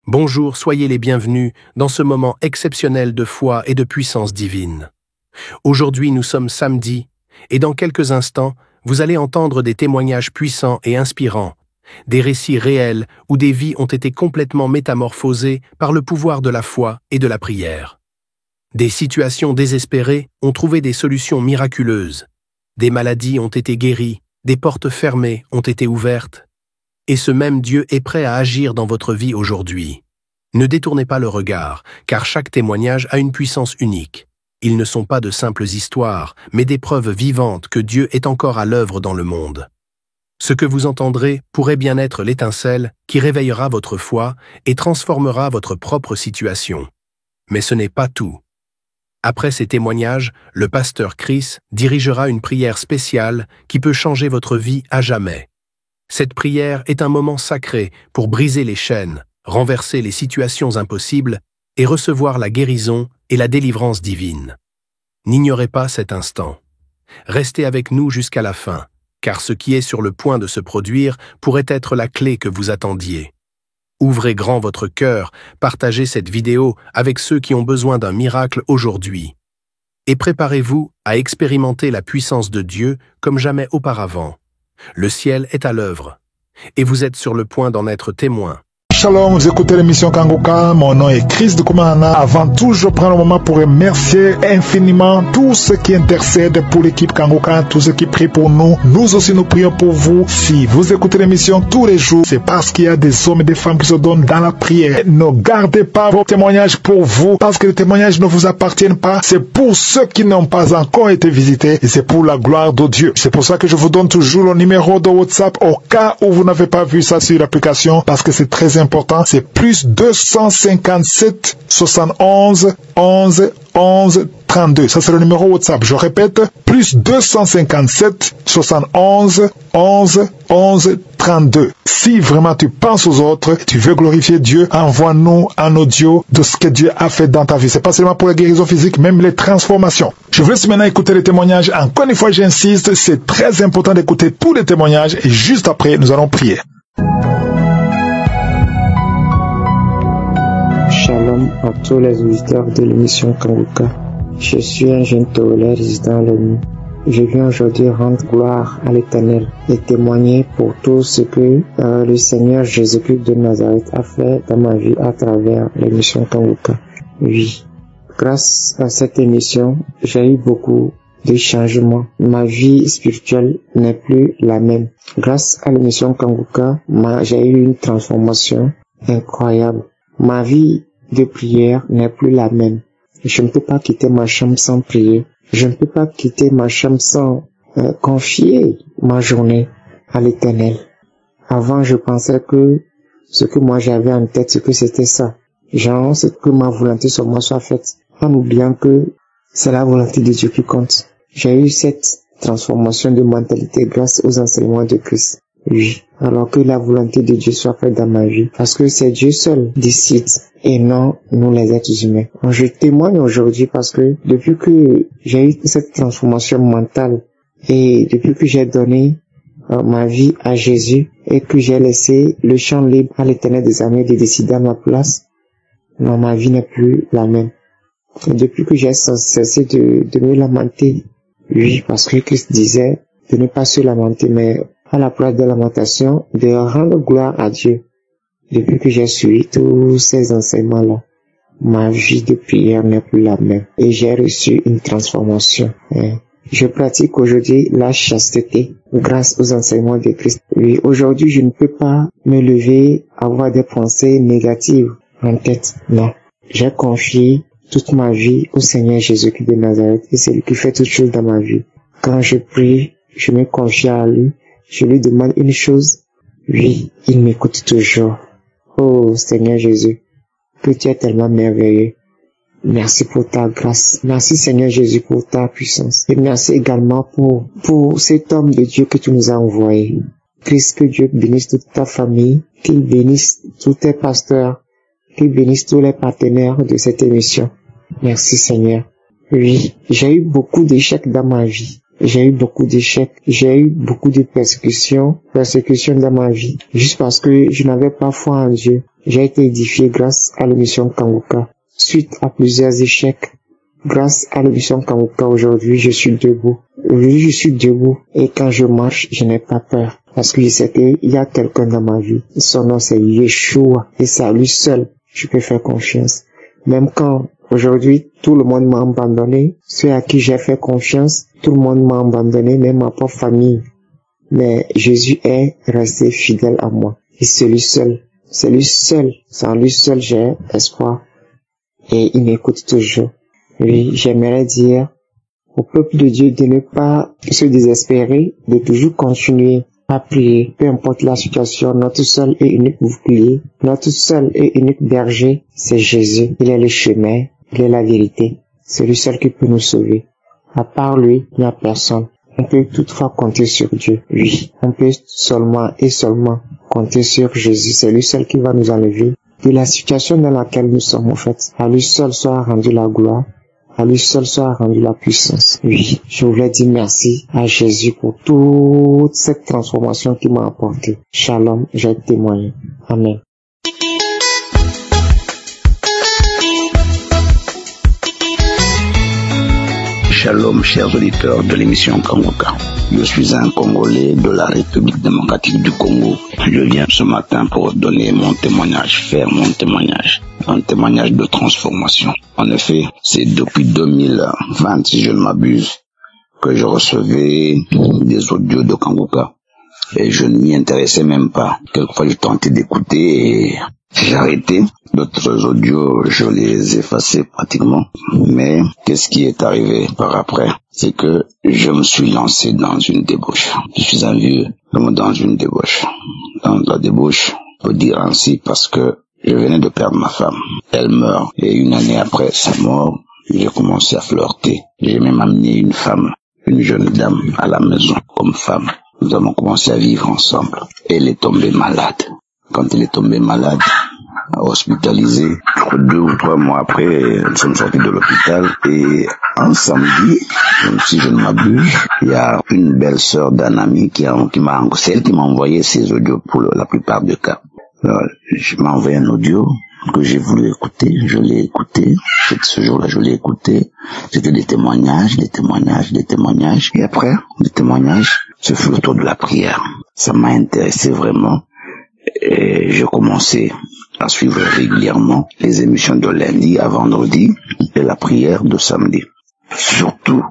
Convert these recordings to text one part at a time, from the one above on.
Bonjour, soyez les bienvenus dans ce moment exceptionnel de foi et de puissance divine. Aujourd'hui, nous sommes samedi, et dans quelques instants, vous allez entendre des témoignages puissants et inspirants, des récits réels où des vies ont été complètement métamorphosées par le pouvoir de la foi et de la prière. Des situations désespérées ont trouvé des solutions miraculeuses, des maladies ont été guéries, des portes fermées ont été ouvertes, et ce même Dieu est prêt à agir dans votre vie aujourd'hui. Ne détournez pas le regard, car chaque témoignage a une puissance unique. Ils ne sont pas de simples histoires, mais des preuves vivantes que Dieu est encore à l'œuvre dans le monde. Ce que vous entendrez pourrait bien être l'étincelle qui réveillera votre foi et transformera votre propre situation. Mais ce n'est pas tout. Après ces témoignages, le pasteur Chris dirigera une prière spéciale qui peut changer votre vie à jamais. Cette prière est un moment sacré pour briser les chaînes, renverser les situations impossibles et recevoir la guérison et la délivrance divine. N'ignorez pas cet instant. Restez avec nous jusqu'à la fin, car ce qui est sur le point de se produire pourrait être la clé que vous attendiez. Ouvrez grand votre cœur, partagez cette vidéo avec ceux qui ont besoin d'un miracle aujourd'hui. Et préparez-vous à expérimenter la puissance de Dieu comme jamais auparavant. Le ciel est à l'œuvre, et vous êtes sur le point d'en être témoin. Shalom, vous écoutez l'émission Kanguka, mon nom est Chris de Koumana. Avant tout, je prends le moment pour remercier infiniment tous ceux qui intercèdent pour l'équipe Kanguka, tous ceux qui prient pour nous. Nous aussi, nous prions pour vous. Si vous écoutez l'émission tous les jours, c'est parce qu'il y a des hommes et des femmes qui se donnent dans la prière. Ne gardez pas vos témoignages pour vous, parce que les témoignages ne vous appartiennent pas. C'est pour ceux qui n'ont pas encore été visités, et c'est pour la gloire de Dieu. C'est pour ça que je vous donne toujours le numéro de WhatsApp au cas où vous n'avez pas vu ça sur l'application, parce que c'est très important. C'est plus 257 71 11 11 32. Ça, c'est le numéro WhatsApp. Je répète, plus 257 71 11 11 32. Si vraiment tu penses aux autres, tu veux glorifier Dieu, envoie-nous un audio de ce que Dieu a fait dans ta vie. C'est pas seulement pour la guérison physique, même les transformations. Je vous laisse maintenant écouter les témoignages. Encore une fois, j'insiste, c'est très important d'écouter tous les témoignages et juste après, nous allons prier. Shalom à tous les auditeurs de l'émission Kanguka. Je suis un jeune Togolais résident à l'ONU. Je viens aujourd'hui rendre gloire à l'Éternel et témoigner pour tout ce que le Seigneur Jésus-Christ de Nazareth a fait dans ma vie à travers l'émission Kanguka. Oui, grâce à cette émission, j'ai eu beaucoup de changements. Ma vie spirituelle n'est plus la même. Grâce à l'émission Kanguka, j'ai eu une transformation incroyable. Ma vie de prière n'est plus la même. Je ne peux pas quitter ma chambre sans prier. Je ne peux pas quitter ma chambre sans confier ma journée à l'Éternel. Avant, je pensais que ce que moi j'avais en tête, c'est que c'était ça. Genre, c'est que ma volonté sur moi soit faite. En oubliant que c'est la volonté de Dieu qui compte. J'ai eu cette transformation de mentalité grâce aux enseignements de Christ. Oui, alors que la volonté de Dieu soit faite dans ma vie, parce que c'est Dieu seul décide et non nous les êtres humains. Je témoigne aujourd'hui parce que depuis que j'ai eu cette transformation mentale et depuis que j'ai donné ma vie à Jésus et que j'ai laissé le champ libre à l'Éternel des armées de décider à ma place, non, ma vie n'est plus la même. Et depuis que j'ai cessé de me lamenter, oui, parce que Christ disait de ne pas se lamenter, mais à la place de lamentation, de rendre gloire à Dieu. Depuis que j'ai suivi tous ces enseignements-là, ma vie de prière n'est plus la même. Et j'ai reçu une transformation. Je pratique aujourd'hui la chasteté grâce aux enseignements de Christ. Oui, aujourd'hui, je ne peux pas me lever, avoir des pensées négatives en tête. Non. J'ai confié toute ma vie au Seigneur Jésus-Christ de Nazareth et c'est lui qui fait toutes choses dans ma vie. Quand je prie, je me confie à lui. Je lui demande une chose, oui, il m'écoute toujours. Oh Seigneur Jésus, que tu es tellement merveilleux. Merci pour ta grâce. Merci Seigneur Jésus pour ta puissance. Et merci également pour cet homme de Dieu que tu nous as envoyé. Christ, que Dieu bénisse toute ta famille, qu'il bénisse tous tes pasteurs, qu'il bénisse tous les partenaires de cette émission. Merci Seigneur. Oui, j'ai eu beaucoup d'échecs dans ma vie. J'ai eu beaucoup d'échecs, j'ai eu beaucoup de persécutions dans ma vie, juste parce que je n'avais pas foi en Dieu. J'ai été édifié grâce à l'émission Kanguka. Suite à plusieurs échecs, grâce à l'émission Kanguka, aujourd'hui, je suis debout. Aujourd'hui, je suis debout. Et quand je marche, je n'ai pas peur. Parce que je sais qu'il y a quelqu'un dans ma vie. Son nom, c'est Yeshua. Et c'est à lui seul, je peux faire confiance. Même quand, aujourd'hui, tout le monde m'a abandonné, ceux à qui j'ai fait confiance, tout le monde m'a abandonné, même ma propre famille. Mais Jésus est resté fidèle à moi. Et c'est lui seul. C'est lui seul. C'est en lui seul j'ai espoir. Et il m'écoute toujours. Oui, j'aimerais dire au peuple de Dieu de ne pas se désespérer, de toujours continuer à prier, peu importe la situation. Notre seul et unique bouclier, notre seul et unique berger, c'est Jésus. Il est le chemin, il est la vérité. C'est lui seul qui peut nous sauver. À part lui, il n'y a personne. On peut toutefois compter sur Dieu. Oui, on peut seulement et seulement compter sur Jésus. C'est lui seul qui va nous enlever de la situation dans laquelle nous sommes en fait. À lui seul soit rendu la gloire. À lui seul soit rendu la puissance. Oui, je voulais dire merci à Jésus pour toute cette transformation qu'il m'a apportée. Shalom, j'ai témoigné. Amen. Shalom, chers auditeurs de l'émission Kanguka. Je suis un Congolais de la République démocratique du Congo. Je viens ce matin pour donner mon témoignage, faire mon témoignage. Un témoignage de transformation. En effet, c'est depuis 2020, si je ne m'abuse, que je recevais des audios de Kanguka. Et je ne m'y intéressais même pas. Quelquefois, je tentais d'écouter et j'ai arrêté. D'autres audios, je les effaçais pratiquement. Mais qu'est-ce qui est arrivé par après? C'est que je me suis lancé dans une débauche. Je suis un vieux dans une débauche. Dans la débauche, on peut dire ainsi, parce que je venais de perdre ma femme. Elle meurt. Et une année après sa mort, j'ai commencé à flirter. J'ai même amené une femme, une jeune dame à la maison comme femme. Nous avons commencé à vivre ensemble. Elle est tombée malade. Quand elle est tombée malade, hospitalisée, 2 ou 3 mois après, nous sommes sortis de l'hôpital et un samedi, si je ne m'abuse, il y a une belle sœur d'un ami c'est elle qui m'a envoyé ces audios pour la plupart des cas. Alors, je m'ai envoyé un audio que j'ai voulu écouter, je l'ai écouté, ce jour-là je l'ai écouté, c'était des témoignages, et après, les témoignages, ce fut autour de la prière. Ça m'a intéressé vraiment, et j'ai commencé à suivre régulièrement les émissions de lundi à vendredi et la prière de samedi. Surtout,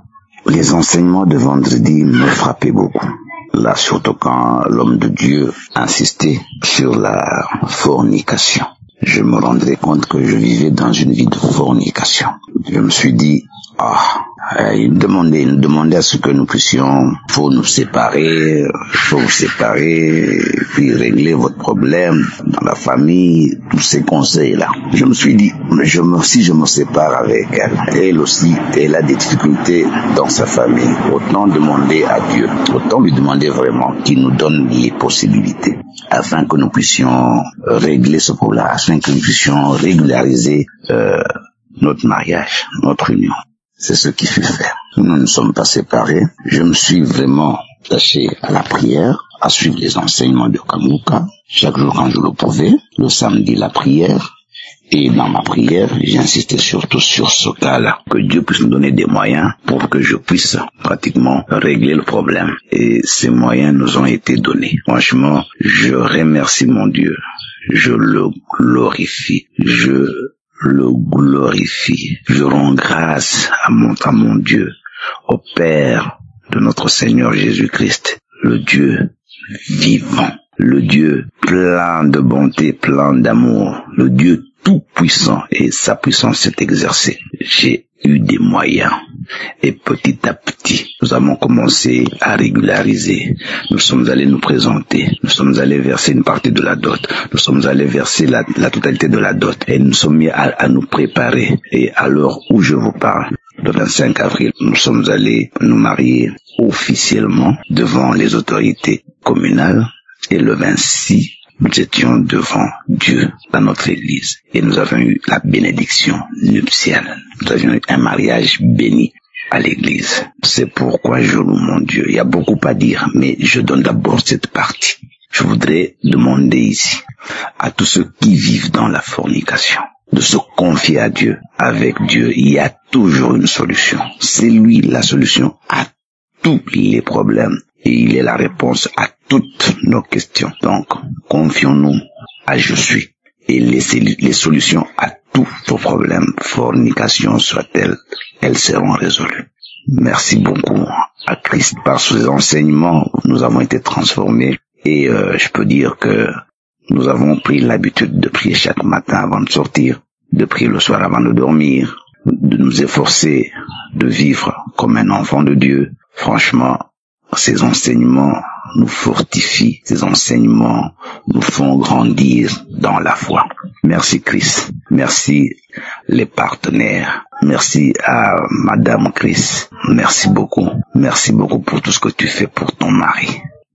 les enseignements de vendredi me frappaient beaucoup. Là, surtout quand l'homme de Dieu insistait sur la fornication. Je me rendais compte que je vivais dans une vie de fornication. Je me suis dit, il nous demandait à ce que nous puissions, faut nous séparer, puis régler votre problème dans la famille, tous ces conseils-là. Je me suis dit, si je me sépare avec elle aussi, elle a des difficultés dans sa famille. Autant demander à Dieu, autant lui demander vraiment qu'il nous donne les possibilités afin que nous puissions régler ce problème, afin que nous puissions régulariser notre mariage, notre union. C'est ce qui fut fait. Nous ne sommes pas séparés. Je me suis vraiment attaché à la prière, à suivre les enseignements de Kanguka. Chaque jour quand je le pouvais, le samedi la prière. Et dans ma prière, j'insistais surtout sur ce cas-là, que Dieu puisse me donner des moyens pour que je puisse pratiquement régler le problème. Et ces moyens nous ont été donnés. Franchement, je remercie mon Dieu. Je le glorifie. Je rends grâce à mon Dieu, au Père de notre Seigneur Jésus-Christ, le Dieu vivant, le Dieu plein de bonté, plein d'amour, le Dieu tout-puissant, et sa puissance s'est exercée. J'ai eu des moyens, et petit à petit, nous avons commencé à régulariser. Nous sommes allés nous présenter, nous sommes allés verser une partie de la dot, nous sommes allés verser la totalité de la dot, et nous sommes mis à nous préparer. Et à l'heure où je vous parle, le 25 avril, nous sommes allés nous marier officiellement devant les autorités communales, et le 26, nous étions devant Dieu dans notre église et nous avons eu la bénédiction nuptiale. Nous avions eu un mariage béni. à l'église. C'est pourquoi je loue mon Dieu. Il y a beaucoup à dire, mais je donne d'abord cette partie. Je voudrais demander ici à tous ceux qui vivent dans la fornication de se confier à Dieu. Avec Dieu, il y a toujours une solution. C'est lui la solution à tous les problèmes et il est la réponse à toutes nos questions. Donc, confions-nous à Je suis et laissez les solutions à tous vos problèmes. Fornication soit-elle, elles seront résolues. Merci beaucoup à Christ. Par ses enseignements, nous avons été transformés et je peux dire que nous avons pris l'habitude de prier chaque matin avant de sortir, de prier le soir avant de dormir, de nous efforcer de vivre comme un enfant de Dieu. Franchement, ces enseignements nous fortifient, ces enseignements nous font grandir dans la foi. Merci Christ, merci les partenaires, merci à Madame Chris, merci beaucoup pour tout ce que tu fais pour ton mari.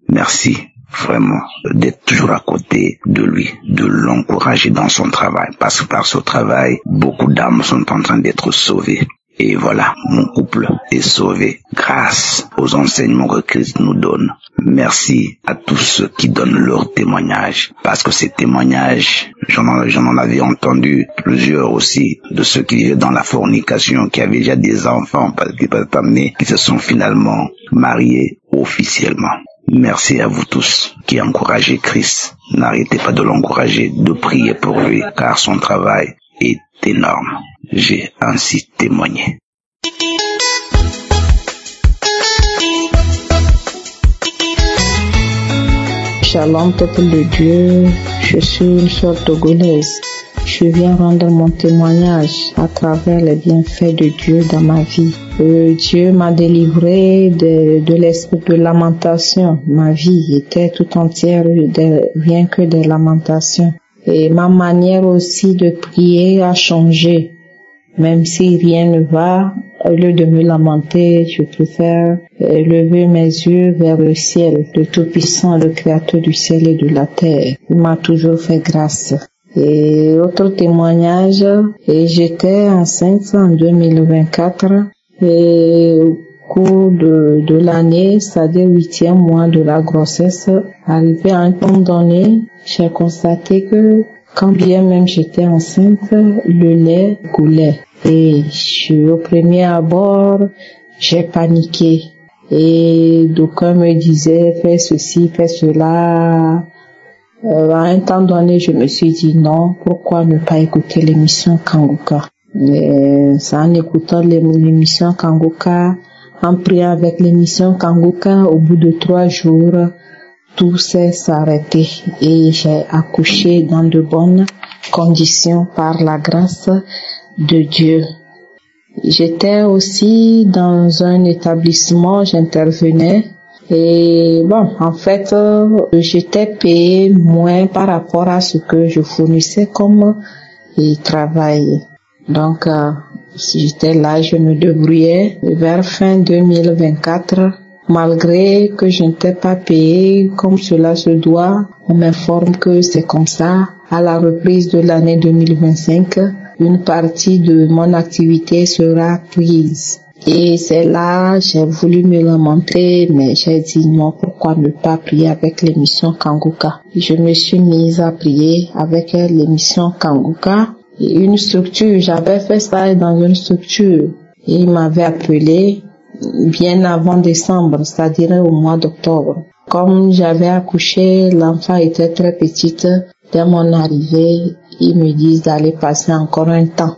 Merci vraiment d'être toujours à côté de lui, de l'encourager dans son travail, parce que par ce travail, beaucoup d'âmes sont en train d'être sauvées. Et voilà, mon couple est sauvé grâce aux enseignements que Christ nous donne. Merci à tous ceux qui donnent leur témoignage, parce que ces témoignages, j'en avais entendu plusieurs aussi, de ceux qui vivaient dans la fornication, qui avaient déjà des enfants, qui se sont finalement mariés officiellement. Merci à vous tous qui encouragez Christ. N'arrêtez pas de l'encourager, de prier pour lui, car son travail est énorme. J'ai ainsi témoigné. Shalom, peuple de Dieu, je suis une sœur togolaise. Je viens rendre mon témoignage à travers les bienfaits de Dieu dans ma vie. Dieu m'a délivré de l'esprit de lamentation. Ma vie était tout entière rien que des lamentations. Et ma manière aussi de prier a changé. Même si rien ne va, au lieu de me lamenter, je préfère lever mes yeux vers le ciel, le Tout-Puissant, le Créateur du ciel et de la terre. Il m'a toujours fait grâce. Et autre témoignage, j'étais enceinte en 2024 et au cours de l'année, c'est-à-dire 8e mois de la grossesse, arrivé à un temps donné, j'ai constaté que quand bien même j'étais enceinte, le lait coulait. Et au premier abord, j'ai paniqué. Et d'aucuns me disaient, fais ceci, fais cela. À un temps donné, je me suis dit non, pourquoi ne pas écouter l'émission Kanguka? C'est en écoutant l'émission Kanguka, en priant avec l'émission Kanguka, au bout de 3 jours, tout s'est arrêté et j'ai accouché dans de bonnes conditions par la grâce de Dieu. J'étais aussi dans un établissement, j'intervenais et en fait, j'étais payée moins par rapport à ce que je fournissais comme travail. Donc, j'étais là, je me débrouillais. Vers fin 2024, malgré que je n'étais pas payée comme cela se doit, on m'informe que c'est comme ça. À la reprise de l'année 2025, une partie de mon activité sera prise. Et c'est là, j'ai voulu me lamenter, mais j'ai dit non, pourquoi ne pas prier avec l'émission Kanguka? Je me suis mise à prier avec l'émission Kanguka. Et une structure, j'avais fait ça dans une structure. Et il m'avait appelé bien avant décembre, c'est-à-dire au mois d'octobre. Comme j'avais accouché, l'enfant était très petite. Dès mon arrivée, ils me disent d'aller passer encore un temps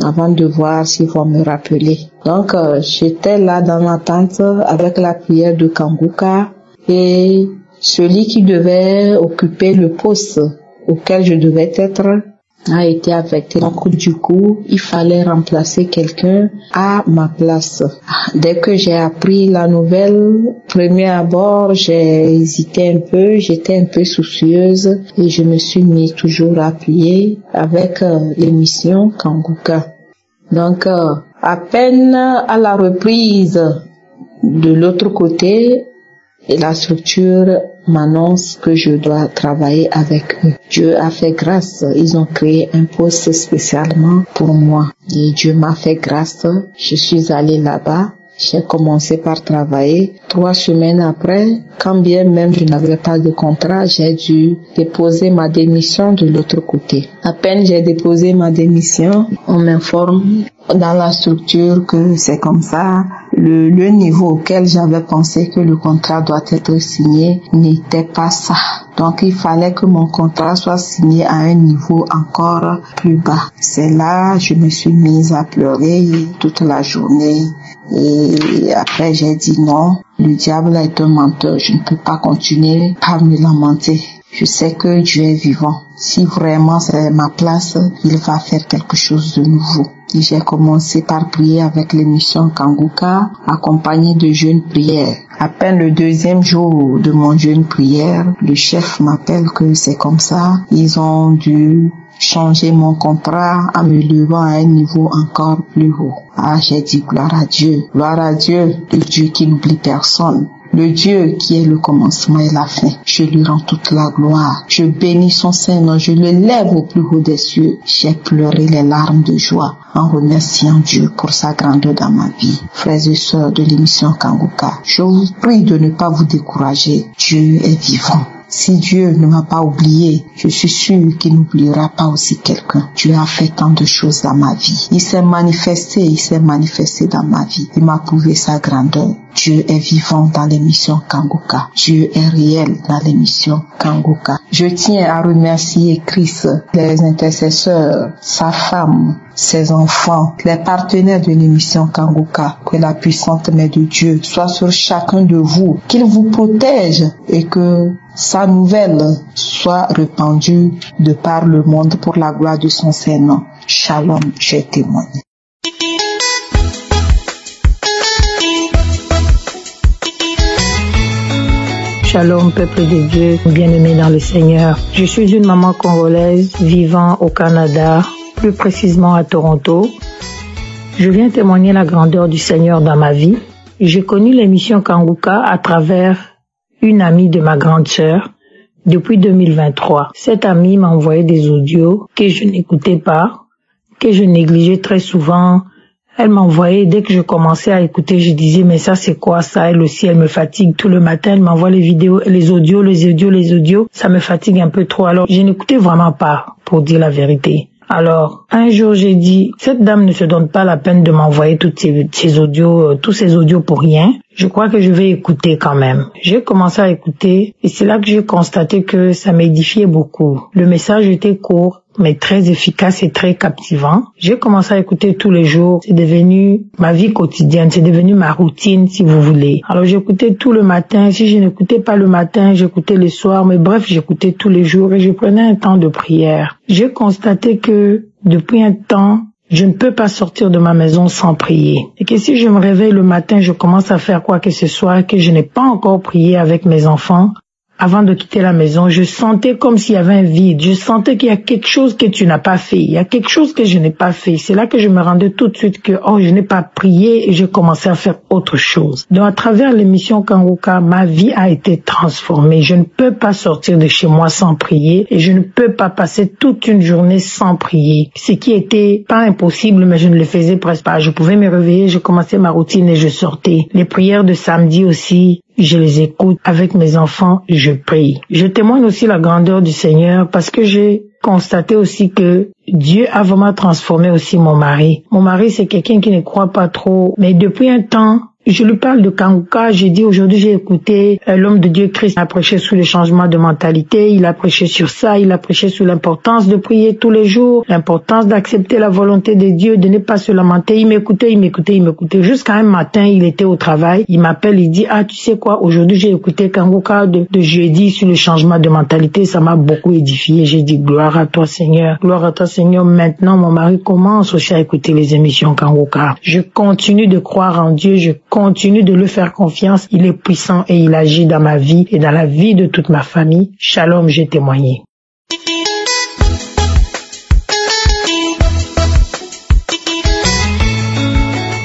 avant de voir s'ils vont me rappeler. Donc, j'étais là dans l'attente avec la prière de Kanguka et celui qui devait occuper le poste auquel je devais être a été affecté. Donc, du coup, il fallait remplacer quelqu'un à ma place. Dès que j'ai appris la nouvelle, premier abord, j'ai hésité un peu, j'étais un peu soucieuse et je me suis mis toujours à prier avec l'émission Kanguka. Donc, à peine à la reprise de l'autre côté, et la structure m'annonce que je dois travailler avec eux. Dieu a fait grâce. Ils ont créé un poste spécialement pour moi. Et Dieu m'a fait grâce. Je suis allée là-bas. J'ai commencé par travailler. 3 semaines après, quand bien même je n'avais pas de contrat, j'ai dû déposer ma démission de l'autre côté. À peine j'ai déposé ma démission, on m'informe dans la structure que c'est comme ça. Le niveau auquel j'avais pensé que le contrat doit être signé n'était pas ça. Donc il fallait que mon contrat soit signé à un niveau encore plus bas. C'est là je me suis mise à pleurer toute la journée. Et après j'ai dit non, le diable est un menteur, je ne peux pas continuer à me lamenter. Je sais que Dieu est vivant. Si vraiment c'est ma place, il va faire quelque chose de nouveau. Et j'ai commencé par prier avec l'émission Kanguka, accompagnée de jeûnes prières. À peine le 2e jour de mon jeûne prière, le chef m'appelle que c'est comme ça. Ils ont dû changer mon contrat en me levant à un niveau encore plus haut. Ah, j'ai dit gloire à Dieu, le Dieu qui n'oublie personne. Le Dieu qui est le commencement et la fin. Je lui rends toute la gloire. Je bénis son Saint-Nom. Je le lève au plus haut des cieux. J'ai pleuré les larmes de joie en remerciant Dieu pour sa grandeur dans ma vie. Frères et sœurs de l'émission Kanguka, je vous prie de ne pas vous décourager. Dieu est vivant. Si Dieu ne m'a pas oublié, je suis sûr qu'il n'oubliera pas aussi quelqu'un. Dieu a fait tant de choses dans ma vie. Il s'est manifesté dans ma vie. Il m'a prouvé sa grandeur. Dieu est vivant dans l'émission Kanguka. Dieu est réel dans l'émission Kanguka. Je tiens à remercier Christ, les intercesseurs, sa femme, ses enfants, les partenaires de l'émission Kanguka. Que la puissante main de Dieu soit sur chacun de vous, qu'il vous protège et que sa nouvelle soit répandue de par le monde pour la gloire de son Saint-Nom. Shalom, j'ai témoigné. Shalom, peuple de Dieu, bien-aimé dans le Seigneur. Je suis une maman congolaise vivant au Canada, plus précisément à Toronto. Je viens témoigner la grandeur du Seigneur dans ma vie. J'ai connu l'émission Kanguka à travers une amie de ma grande sœur depuis 2023. Cette amie m'a envoyé des audios que je n'écoutais pas, que je négligeais très souvent. Elle m'envoyait, dès que je commençais à écouter, je disais, mais ça c'est quoi ça? Elle aussi, elle me fatigue tout le matin, elle m'envoie les vidéos, les audios, ça me fatigue un peu trop. Alors, je n'écoutais vraiment pas, pour dire la vérité. Alors, un jour, j'ai dit, cette dame ne se donne pas la peine de m'envoyer tous ces audios pour rien. Je crois que je vais écouter quand même. J'ai commencé à écouter et c'est là que j'ai constaté que ça m'édifiait beaucoup. Le message était court, mais très efficace et très captivant. J'ai commencé à écouter tous les jours. C'est devenu ma vie quotidienne. C'est devenu ma routine, si vous voulez. Alors, j'écoutais tout le matin. Si je n'écoutais pas le matin, j'écoutais le soir. Mais bref, j'écoutais tous les jours et je prenais un temps de prière. J'ai constaté que depuis un temps, je ne peux pas sortir de ma maison sans prier. Et que si je me réveille le matin, je commence à faire quoi que ce soit, que je n'ai pas encore prié avec mes enfants, avant de quitter la maison, je sentais comme s'il y avait un vide. Je sentais qu'il y a quelque chose que tu n'as pas fait. Il y a quelque chose que je n'ai pas fait. C'est là que je me rendais tout de suite que, je n'ai pas prié et j'ai commencé à faire autre chose. Donc, à travers l'émission Kanguka, ma vie a été transformée. Je ne peux pas sortir de chez moi sans prier et je ne peux pas passer toute une journée sans prier. Ce qui était pas impossible, mais je ne le faisais presque pas. Je pouvais me réveiller, je commençais ma routine et je sortais. Les prières de samedi aussi, je les écoute avec mes enfants, je prie. Je témoigne aussi la grandeur du Seigneur parce que j'ai constaté aussi que Dieu a vraiment transformé aussi mon mari. Mon mari, c'est quelqu'un qui ne croit pas trop, mais depuis un temps, je lui parle de Kanguka. J'ai dit aujourd'hui, j'ai écouté l'homme de Dieu Christ a prêché sur le changement de mentalité. Il a prêché sur ça. Il a prêché sur l'importance de prier tous les jours, l'importance d'accepter la volonté de Dieu, de ne pas se lamenter. Il m'écoutait. Jusqu'à un matin, il était au travail. Il m'appelle, il dit, tu sais quoi, aujourd'hui, j'ai écouté Kanguka de jeudi sur le changement de mentalité. Ça m'a beaucoup édifié. J'ai dit, gloire à toi, Seigneur. Gloire à toi, Seigneur. Maintenant, mon mari commence aussi à écouter les émissions Kanguka. Je continue de croire en Dieu. Je continue de lui faire confiance. Il est puissant et il agit dans ma vie et dans la vie de toute ma famille. Shalom, j'ai témoigné.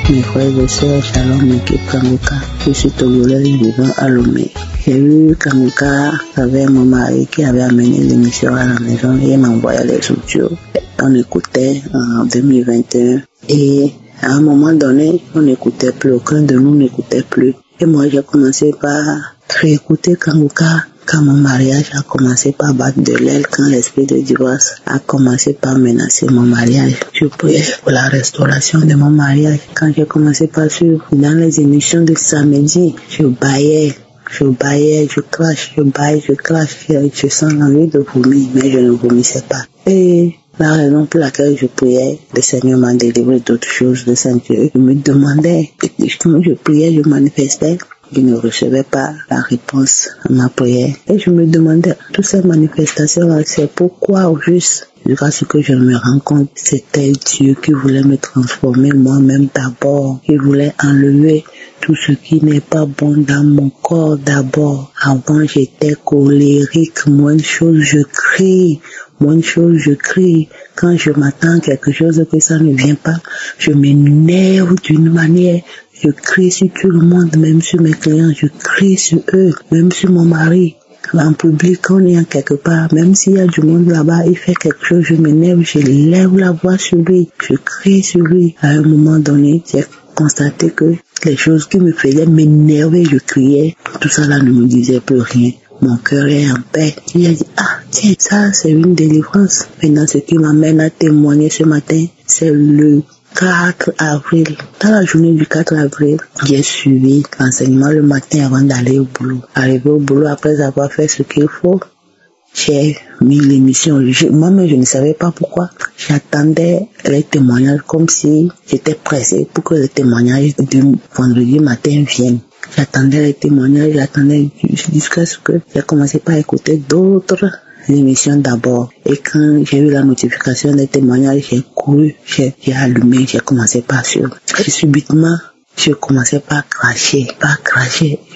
Mes frères et sœurs, shalom, équipe Kanguka. Je suis togolais vivant à Lomé. J'ai eu Kanguka avec mon mari qui avait amené l'émission à la maison et il m'envoyait les audios. On écoutait en 2021 et à un moment donné, on n'écoutait plus, aucun de nous n'écoutait plus. Et moi, j'ai commencé par réécouter Kanguka quand mon mariage a commencé par battre de l'aile, quand l'esprit de divorce a commencé par menacer mon mariage. Je priais pour la restauration de mon mariage. Quand j'ai commencé par suivre dans les émissions de samedi, je baillais, je crache, je sens l'envie de vomir, mais je ne vomissais pas. Et la raison pour laquelle je priais, le Seigneur m'a délivré d'autres choses de Saint-Dieu. Je me demandais, quand je priais, je manifestais, je ne recevais pas la réponse à ma prière. Et je me demandais, toutes ces manifestations-là, c'est pourquoi au juste, jusqu'à ce que je me rends compte, c'était Dieu qui voulait me transformer moi-même d'abord, qui voulait enlever tout ce qui n'est pas bon dans mon corps d'abord. Avant, j'étais colérique, moins de choses, je crie. Quand je m'attends à quelque chose que ça ne vient pas, je m'énerve d'une manière. Je crie sur tout le monde, même sur mes clients, je crie sur eux, même sur mon mari. En public, quand on est quelque part, même s'il y a du monde là-bas, il fait quelque chose, je m'énerve, je lève la voix sur lui, je crie sur lui. À un moment donné, j'ai constaté que les choses qui me faisaient m'énerver, je criais, tout ça là ne me disait plus rien. Mon cœur est en paix. Il a dit, tiens, ça c'est une délivrance. Maintenant, ce qui m'amène à témoigner ce matin, c'est le 4 avril. Dans la journée du 4 avril, j'ai suivi l'enseignement le matin avant d'aller au boulot. Arrivé au boulot, après avoir fait ce qu'il faut, j'ai mis l'émission. Moi-même, je ne savais pas pourquoi. J'attendais les témoignages comme si j'étais pressée pour que les témoignages du vendredi matin viennent. J'attendais les témoignages, jusqu'à ce que j'ai commencé par écouter d'autres émissions d'abord. Et quand j'ai eu la notification des témoignages, j'ai couru, j'ai allumé, j'ai commencé par suivre. Et subitement, je commençais par cracher.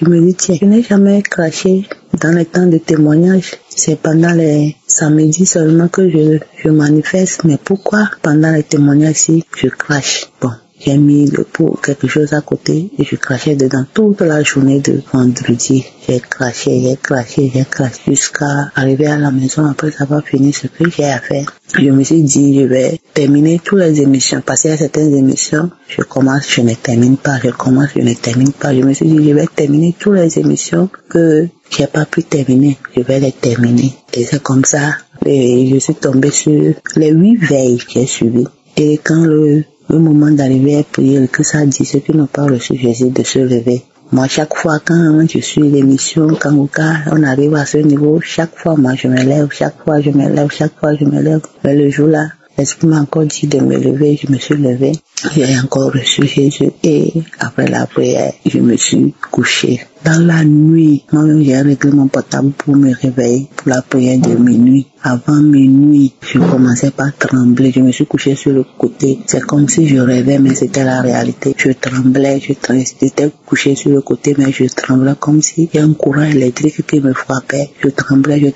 Je me dis, tiens, je n'ai jamais craché dans les temps de témoignage. C'est pendant les samedis seulement que je manifeste. Mais pourquoi pendant les témoignages-ci, je crache? Bon. J'ai mis pour quelque chose à côté et je crachais dedans toute la journée de vendredi. J'ai craché jusqu'à arriver à la maison après avoir fini ce que j'ai à faire. Je me suis dit, je vais terminer toutes les émissions. Parce qu'il y a certaines émissions, je commence, je ne termine pas. Je me suis dit, je vais terminer toutes les émissions que j'ai pas pu terminer. Je vais les terminer. Et c'est comme ça. Et je suis tombée sur les 8 veilles que j'ai suivies. Et quand le moment d'arriver à prier, que ça dit ceux qui n'ont pas reçu Jésus de se lever. Moi, chaque fois quand je suis l'émission Kanguka, on arrive à ce niveau, chaque fois moi je me lève. Mais le jour-là, l'Esprit m'a encore dit de me lever, je me suis levée. J'ai encore reçu Jésus et après la prière, je me suis couchée. Dans la nuit, moi-même j'ai réglé mon portable pour me réveiller pour la prière de minuit. Avant minuit, je commençais par trembler, je me suis couchée sur le côté. C'est comme si je rêvais, mais c'était la réalité. Je tremblais, j'étais couchée sur le côté, mais je tremblais comme s'il y a un courant électrique qui me frappait. Je tremblais.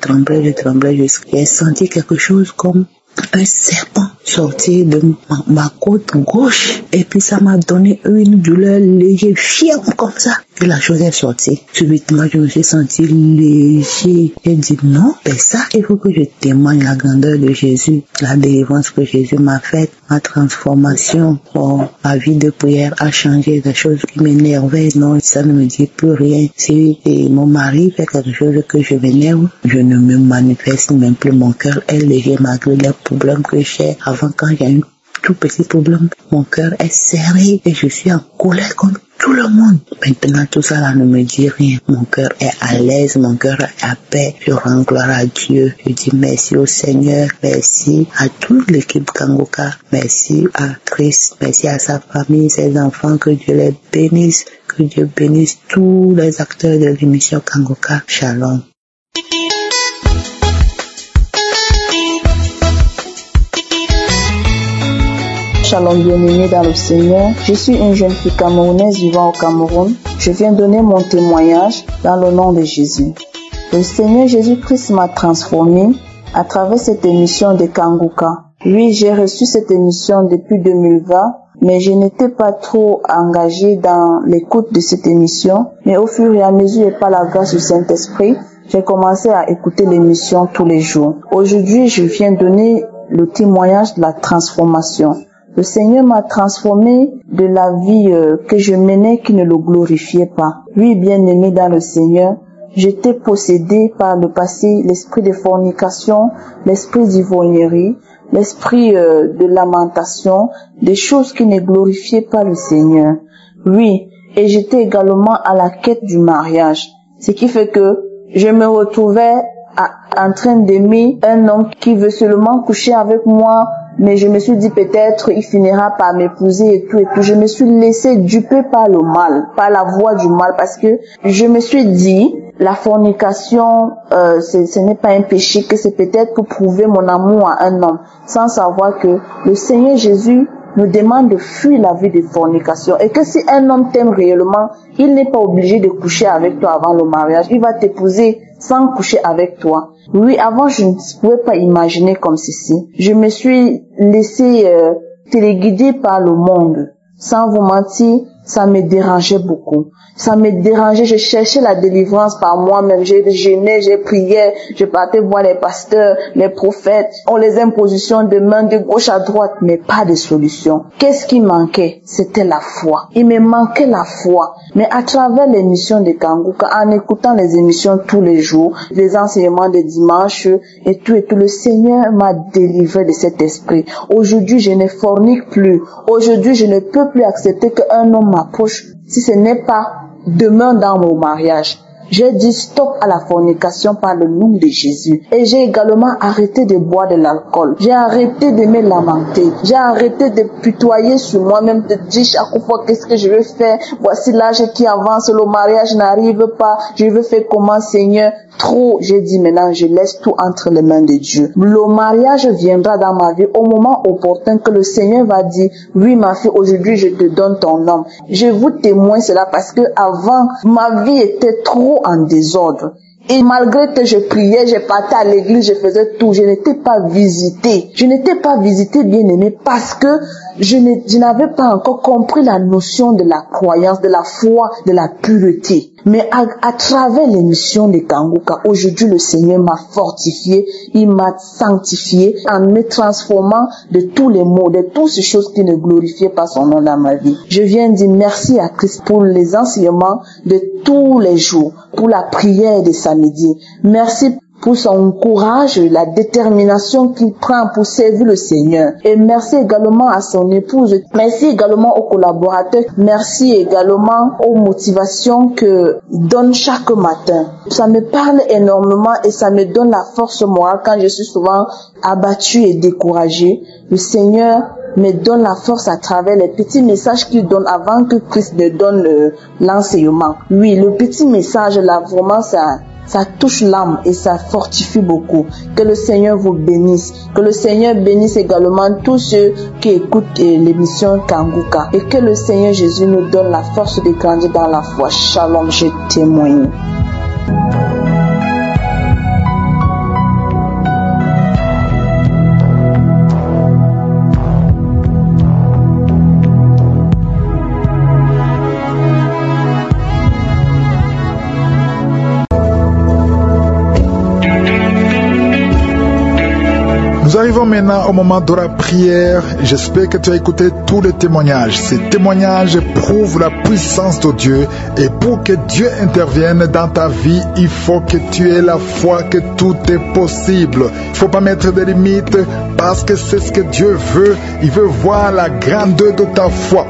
J'ai senti quelque chose comme un serpent sortir de ma côte gauche et puis ça m'a donné une douleur légère, ferme comme ça. Et la chose est sortie. Subitement, je me suis senti léger. J'ai dit non, c'est ça. Il faut que je témoigne la grandeur de Jésus, la délivrance que Jésus m'a faite, ma transformation. Ma vie de prière a changé. Des choses qui m'énervaient, non, ça ne me dit plus rien. Si mon mari fait quelque chose que je m'énerve, je ne me manifeste même plus. Mon cœur est léger malgré les problèmes que j'ai. Avant, quand j'ai un tout petit problème, mon cœur est serré et je suis en colère contre tout le monde. Maintenant, tout ça là ne me dit rien. Mon cœur est à l'aise, mon cœur est à paix. Je rends gloire à Dieu. Je dis merci au Seigneur, merci à toute l'équipe Kanguka, merci à Christ, merci à sa famille, ses enfants, que Dieu les bénisse, que Dieu bénisse tous les acteurs de l'émission Kanguka. Shalom. Shalom, bien-aimé dans le Seigneur. Je suis une jeune fille camerounaise vivant au Cameroun. Je viens donner mon témoignage dans le nom de Jésus. Le Seigneur Jésus-Christ m'a transformé à travers cette émission de Kanguka. Oui, j'ai reçu cette émission depuis 2020, mais je n'étais pas trop engagée dans l'écoute de cette émission. Mais au fur et à mesure, et par la grâce du Saint-Esprit, j'ai commencé à écouter l'émission tous les jours. Aujourd'hui, je viens donner le témoignage de la transformation. Le Seigneur m'a transformé de la vie que je menais qui ne le glorifiait pas. Oui, bien-aimé dans le Seigneur, j'étais possédée par le passé, l'esprit de fornication, l'esprit d'ivrognerie, l'esprit de lamentation, des choses qui ne glorifiaient pas le Seigneur. Oui, et j'étais également à la quête du mariage. Ce qui fait que je me retrouvais en train d'aimer un homme qui veut seulement coucher avec moi, mais je me suis dit peut-être il finira par m'épouser et tout. Je me suis laissé duper par le mal, par la voie du mal, parce que je me suis dit la fornication, ce n'est pas un péché, que c'est peut-être pour prouver mon amour à un homme, sans savoir que le Seigneur Jésus nous demande de fuir la vie de fornication, et que si un homme t'aime réellement, il n'est pas obligé de coucher avec toi avant le mariage. Il va t'épouser sans coucher avec toi. Oui, avant je ne pouvais pas imaginer comme ceci. Je me suis laissé téléguider par le monde. Sans vous mentir, ça me dérangeait beaucoup. Ça me dérangeait, je cherchais la délivrance par moi-même. J'ai jeûné, j'ai prié, je partais voir les pasteurs, les prophètes. On les impositions de main de gauche à droite, mais pas de solution. Qu'est-ce qui manquait? C'était la foi. Il me manquait la foi. Mais à travers l'émission de Kanguka, en écoutant les émissions tous les jours, les enseignements de dimanche et tout, le Seigneur m'a délivré de cet esprit. Aujourd'hui, je ne fornique plus. Aujourd'hui, je ne peux plus accepter qu'un homme m'approche si ce n'est pas demeure dans mon mariage. J'ai dit stop à la fornication par le nom de Jésus. Et j'ai également arrêté de boire de l'alcool. J'ai arrêté de me lamenter. J'ai arrêté de pitoyer sur moi-même, de dire chaque fois qu'est-ce que je veux faire. Voici l'âge qui avance, le mariage n'arrive pas. Je veux faire comment, Seigneur? Trop, j'ai dit maintenant, je laisse tout entre les mains de Dieu. Le mariage viendra dans ma vie au moment opportun que le Seigneur va dire, oui ma fille, aujourd'hui je te donne ton homme. Je vous témoigne cela parce que avant, ma vie était trop en désordre. Et malgré que je priais, je partais à l'église, je faisais tout, je n'étais pas visitée. Je n'étais pas visitée, bien-aimée, parce que je n'avais pas encore compris la notion de la croyance, de la foi, de la pureté. Mais à travers l'émission de Kanguka, aujourd'hui le Seigneur m'a fortifié, il m'a sanctifié en me transformant de tous les maux, de toutes ces choses qui ne glorifiaient pas son nom dans ma vie. Je viens dire merci à Christ pour les enseignements de tous les jours, pour la prière de samedi. Merci pour son courage, la détermination qu'il prend pour servir le Seigneur. Et merci également à son épouse. Merci également aux collaborateurs. Merci également aux motivations que donne chaque matin. Ça me parle énormément et ça me donne la force morale quand je suis souvent abattue et découragée. Le Seigneur me donne la force à travers les petits messages qu'il donne avant que Christ ne donne l'enseignement. Oui, le petit message là, vraiment ça touche l'âme et ça fortifie beaucoup. Que le Seigneur vous bénisse. Que le Seigneur bénisse également tous ceux qui écoutent l'émission Kanguka. Et que le Seigneur Jésus nous donne la force de grandir dans la foi. Shalom, je témoigne. Nous arrivons maintenant au moment de la prière. J'espère que tu as écouté tous les témoignages. Ces témoignages prouvent la puissance de Dieu. Et pour que Dieu intervienne dans ta vie, il faut que tu aies la foi que tout est possible. Il ne faut pas mettre de limites parce que c'est ce que Dieu veut. Il veut voir la grandeur de ta foi.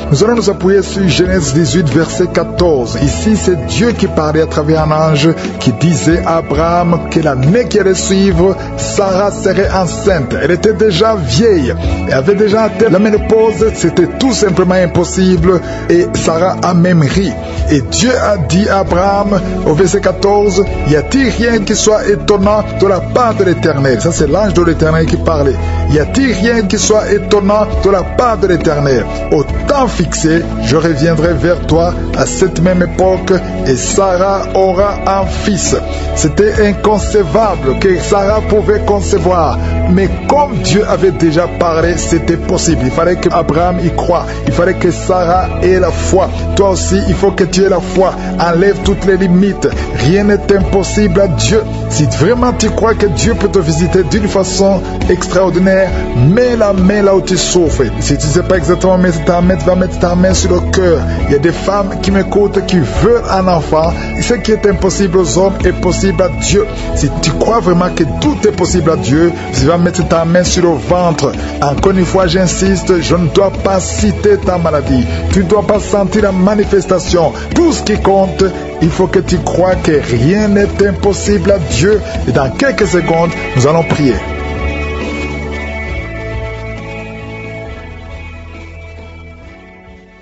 Nous allons nous appuyer sur Genèse 18, verset 14. Ici, c'est Dieu qui parlait à travers un ange qui disait à Abraham que l'année qui allait suivre, Sarah serait enceinte. Elle était déjà vieille et avait déjà atteint la ménopause. C'était tout simplement impossible et Sarah a même ri. Et Dieu a dit à Abraham, au verset 14, « Y a-t-il rien qui soit étonnant de la part de l'Éternel ?» Ça, c'est l'ange de l'Éternel qui parlait. « Y a-t-il rien qui soit étonnant de la part de l'Éternel ?» Au temps fixé, je reviendrai vers toi à cette même époque et Sarah aura un fils. C'était inconcevable que Sarah pouvait concevoir, mais comme Dieu avait déjà parlé, c'était possible. Il fallait qu'Abraham y croie, il fallait que Sarah ait la foi. Toi aussi, il faut que tu aies la foi. Enlève toutes les limites. Rien n'est impossible à Dieu. Si vraiment tu crois que Dieu peut te visiter d'une façon extraordinaire, mets la main là où tu souffres. Si tu ne sais pas exactement mettre ta main, tu vas mettre ta main sur le cœur. Il y a des femmes qui m'écoutent, qui veulent un enfant. Ce qui est impossible aux hommes est possible à Dieu. Si tu crois vraiment que tout est possible à Dieu, tu vas mettre ta main sur le ventre. Encore une fois, j'insiste, je ne dois pas citer ta maladie. Tu ne dois pas sentir la manifestation. Tout ce qui compte, il faut que tu crois que rien n'est impossible à Dieu. Et dans quelques secondes, nous allons prier.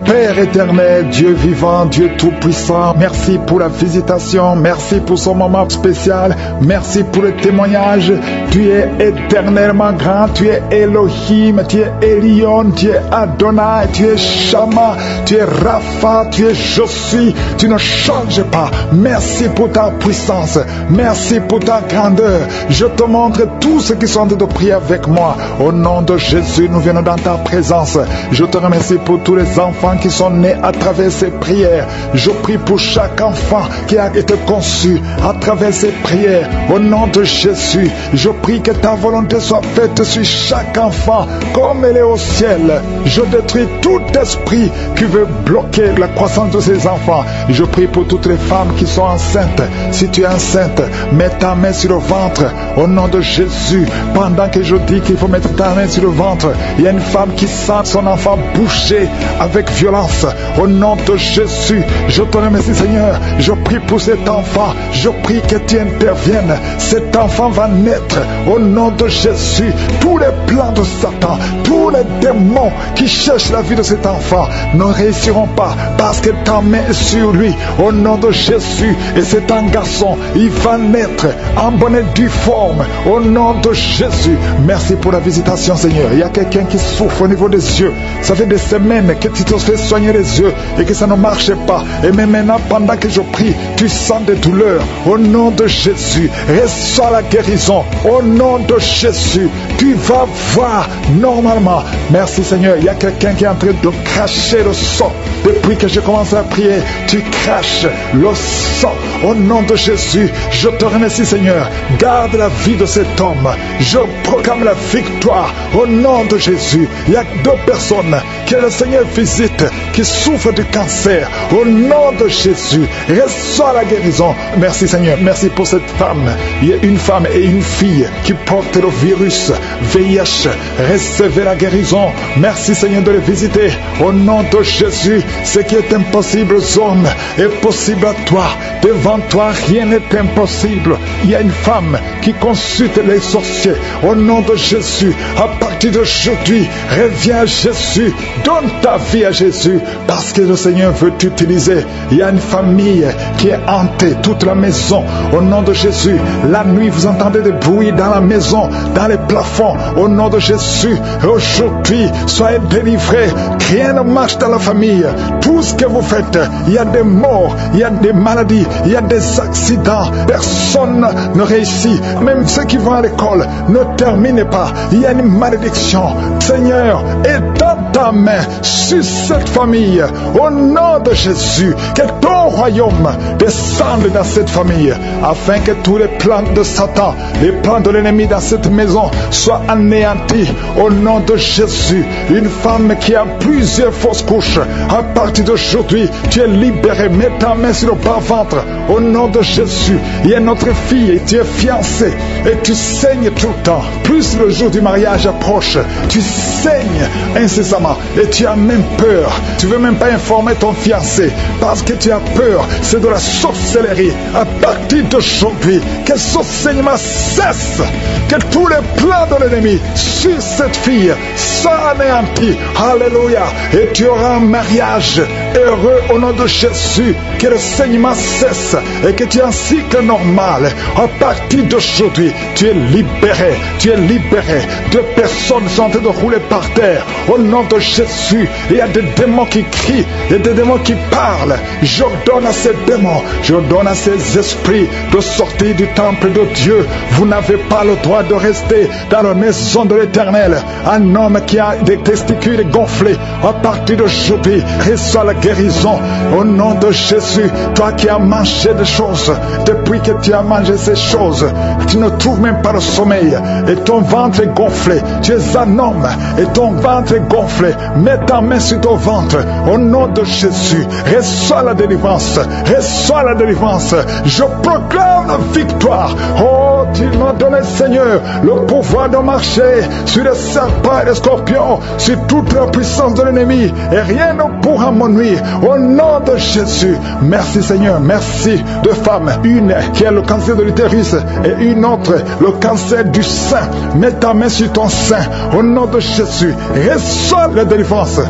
Père éternel, Dieu vivant, Dieu tout-puissant, merci pour la visitation, merci pour ce moment spécial, merci pour le témoignage. Tu es éternellement grand, tu es Elohim, tu es Elion, tu es Adonai, tu es Shama, tu es Rapha, tu es Je suis, tu ne changes pas. Merci pour ta puissance, merci pour ta grandeur. Je te montre tous ceux qui sont en train de prier avec moi. Au nom de Jésus, nous venons dans ta présence. Je te remercie pour tous les enfants qui sont nés à travers ces prières. Je prie pour chaque enfant qui a été conçu à travers ces prières. Au nom de Jésus, je prie que ta volonté soit faite sur chaque enfant comme elle est au ciel. Je détruis tout esprit qui veut bloquer la croissance de ces enfants. Je prie pour toutes les femmes qui sont enceintes. Si tu es enceinte, mets ta main sur le ventre. Au nom de Jésus, pendant que je dis qu'il faut mettre ta main sur le ventre, il y a une femme qui sent son enfant bouger avec violence. Au nom de Jésus, je te remercie Seigneur. Je prie pour cet enfant. Je prie que tu interviennes. Cet enfant va naître. Au nom de Jésus, tous les plans de Satan, tous les démons qui cherchent la vie de cet enfant ne réussiront pas parce que ta main est sur lui. Au nom de Jésus, et c'est un garçon, il va naître en bonne et due forme. Au nom de Jésus, merci pour la visitation Seigneur. Il y a quelqu'un qui souffre au niveau des yeux. Ça fait des semaines que tu te fais soigner les yeux et que ça ne marche pas. Et même maintenant, pendant que je prie, tu sens des douleurs. Au nom de Jésus, reçois la guérison. Au nom de Jésus, tu vas voir normalement. Merci Seigneur. Il y a quelqu'un qui est en train de cracher le sang. Depuis que je commence à prier, tu craches le sang. Au nom de Jésus, je te remercie Seigneur. Garde la vie de cet homme. Je proclame la victoire. Au nom de Jésus, il y a 2 personnes que le Seigneur visite qui souffrent du cancer. Au nom de Jésus, reçois la guérison. Merci Seigneur. Merci pour cette femme. Il y a une femme et une fille qui portent le virus VIH. Recevez la guérison. Merci Seigneur de les visiter. Au nom de Jésus, ce qui est impossible aux hommes est possible à toi. Devant toi, rien n'est impossible. Il y a une femme qui consulte les sorciers. Au nom de Jésus, à partir d'aujourd'hui, reviens à Jésus. Donne ta vie à Jésus parce que le Seigneur veut t'utiliser. Il y a une famille qui est hantée, toute la maison. Au nom de Jésus, la nuit, vous entendez des bruits dans la maison, dans les plafonds. Au nom de Jésus, aujourd'hui, soyez délivrés. Rien ne marche dans la famille. Tout ce que vous faites, il y a des morts, il y a des maladies, il y a des accidents. Personne ne réussit. Même ceux qui vont à l'école ne terminent pas. Il y a une malédiction. Seigneur, étends ta main sur cette famille. Au nom de Jésus, que ton royaume descende dans cette famille, afin que tous les plans de Satan, les plans de l'ennemi dans cette maison soient anéantis. Au nom de Jésus, une femme qui a plusieurs fausses couches, à partir d'aujourd'hui, tu es libéré. Mets ta main sur le bas-ventre. Au nom de Jésus, il y a notre fille et tu es fiancée et tu saignes tout le temps. Plus le jour du mariage approche, tu saignes incessamment et tu as même peur. Tu ne veux même pas informer ton fiancé parce que tu as peur. C'est de la sorcellerie. À partir d'aujourd'hui, que ce saignement cesse. Que tous les plans de l'ennemi sur cette fille soient anéantis. Alléluia. Et tu auras un mariage heureux au nom de Jésus. Que le saignement cesse et que tu aies un cycle normal. À partir d'aujourd'hui, tu es libéré. Tu es libéré. 2 personnes sont en train de rouler par terre. Au nom de Jésus, il y a des démons qui crient. Il y a des démons qui parlent. J'ordonne à ces démons, j'ordonne à ces esprits de sortir du temple de Dieu. Vous n'avez pas le droit de rester dans la maison de l'Éternel. Un homme qui a des testicules gonflés, à partir d'aujourd'hui, reçoit la guérison. Au nom de Jésus, toi qui as mangé des choses, depuis que tu as mangé ces choses, tu ne trouves même pas le sommeil et ton ventre est gonflé. Tu es un homme et ton ventre est gonflé. Mets ta main sur ton ventre. Au nom de Jésus, reçois la délivrance. Reçois la délivrance. Je proclame la victoire. Oh, tu m'as donné, Seigneur, le pouvoir de marcher sur les serpents et les scorpions, sur toute la puissance de l'ennemi, et rien ne pourra me nuire. Au nom de Jésus, merci Seigneur. Merci. 2 femmes, une qui a le cancer de l'utérus et une autre le cancer du sein. Mets ta main sur ton sein. Au nom de Jésus, reçois la délivrance.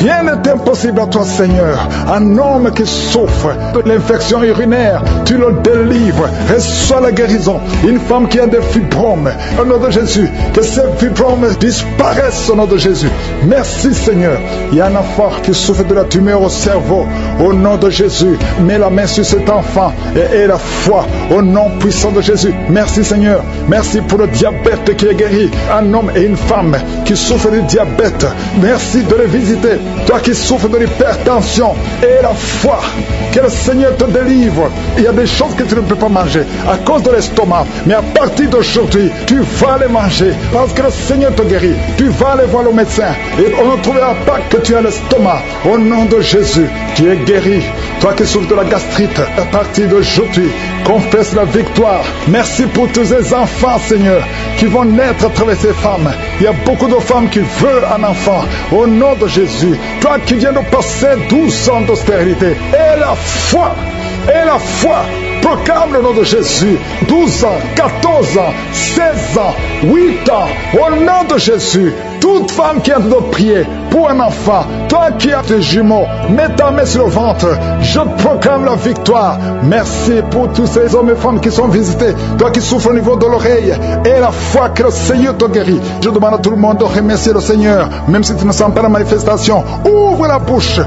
Rien n'est impossible à toi, Seigneur. Un homme qui souffre de l'infection urinaire, tu le délivres. Reçois la guérison. Une femme qui a des fibromes, au nom de Jésus, que ces fibromes disparaissent au nom de Jésus. Merci, Seigneur. Il y a un enfant qui souffre de la tumeur au cerveau. Au nom de Jésus, mets la main sur cet enfant et aie la foi au nom puissant de Jésus. Merci, Seigneur. Merci pour le diabète qui est guéri. Un homme et une femme qui souffrent du diabète. Merci de les visiter. Toi qui souffres de l'hypertension, aie la foi que le Seigneur te délivre. Il y a des choses que tu ne peux pas manger à cause de l'estomac, mais à partir d'aujourd'hui, tu vas les manger parce que le Seigneur te guérit. Tu vas aller voir le médecin et on ne trouvera pas que tu as l'estomac. Au nom de Jésus, tu es guéri. Toi qui souffres de la gastrite, à partir d'aujourd'hui, confesse la victoire. Merci pour tous ces enfants, Seigneur, qui vont naître à travers ces femmes. Il y a beaucoup de femmes qui veulent un enfant. Au nom de Jésus, toi qui viens de passer 12 ans d'austérité, aie la foi. Et la foi, proclame le nom de Jésus. 12 ans, 14 ans, 16 ans, 8 ans, au nom de Jésus. Toute femme qui a de prier pour un enfant, toi qui as des jumeaux, mets ta main sur le ventre. Je proclame la victoire. Merci pour tous ces hommes et femmes qui sont visités. Toi qui souffres au niveau de l'oreille, et la foi que le Seigneur te guérit. Je demande à tout le monde de remercier le Seigneur, même si tu ne sens pas la manifestation. Ouvre la bouche,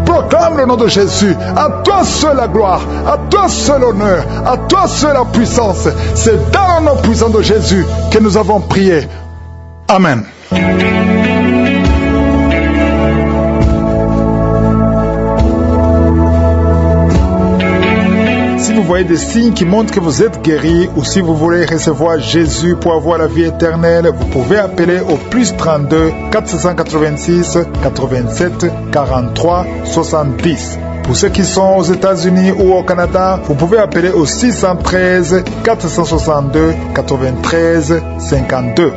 proclame le nom de Jésus. À toi seul la gloire, à toi seul l'honneur, à toi seul la puissance. C'est dans le nom puissant de Jésus que nous avons prié. Amen. Si vous voyez des signes qui montrent que vous êtes guéri, ou si vous voulez recevoir Jésus pour avoir la vie éternelle, vous pouvez appeler au plus 32 486 87 43 70. Pour ceux qui sont aux États-Unis ou au Canada, vous pouvez appeler au 613 462 93 52.